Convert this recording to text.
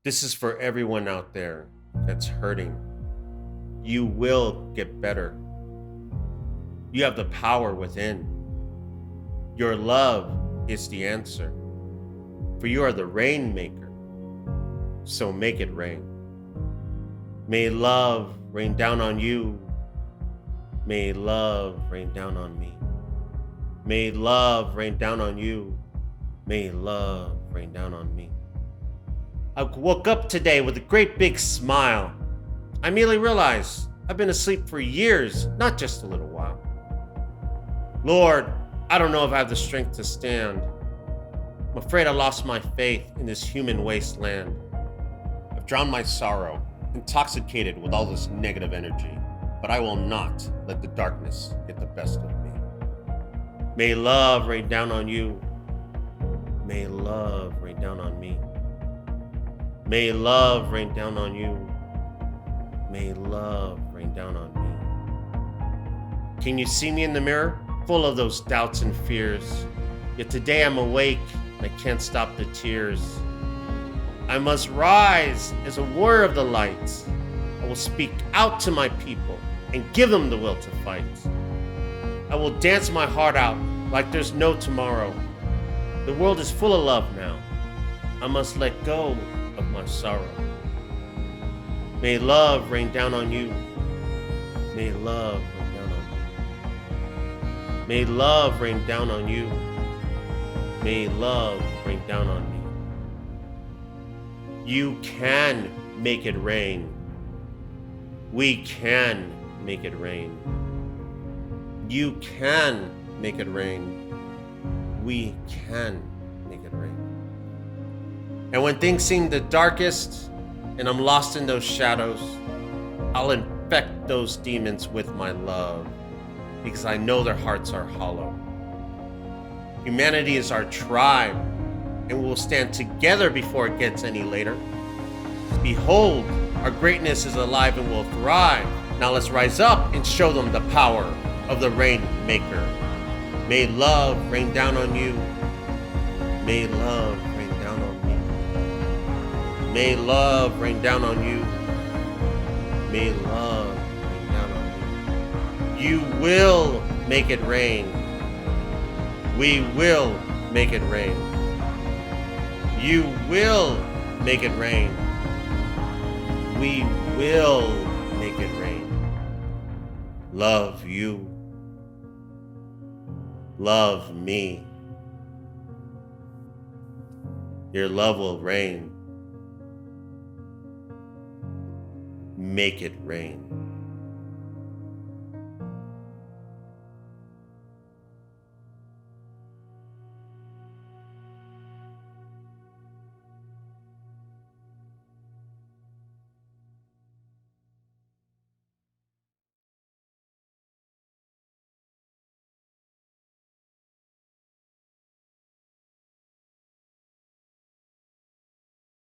This is for everyone out there that's hurting. You will get better. You have the power within. Your love is the answer. For you are the rainmaker. So make it rain. May love rain down on you. May love rain down on me. May love rain down on you. May love rain down on me. I woke up today with a great big smile. I immediately realized I've been asleep for years, not just a little while. Lord, I don't know if I have the strength to stand. I'm afraid I lost my faith in this human wasteland. I've drowned my sorrow, intoxicated with all this negative energy, but I will not let the darkness get the best of me. May love rain down on you. May love rain down on me. May love rain down on you. May love rain down on me. Can you see me in the mirror? Full of those doubts and fears. Yet today I'm awake and I can't stop the tears. I must rise as a warrior of the light. I will speak out to my people and give them the will to fight. I will dance my heart out like there's no tomorrow. The world is full of love now. I must let go of my sorrow. May love rain down on you. May love rain down on me. May love rain down on you. May love rain down on me. You can make it rain. We can make it rain. You can make it rain. We can make it rain. And when things seem the darkest and I'm lost in those shadows, I'll infect those demons with my love because I know their hearts are hollow. Humanity is our tribe, and we will stand together before it gets any later. Behold, our greatness is alive and will thrive. Now let's rise up and show them the power of the Rainmaker. May love rain down on you. May love rain down on me. May love rain down on you. May love rain down on me. You will make it rain. We will make it rain. You will make it rain. We will make it rain. Love you. Love me. Your love will rain. Make it rain.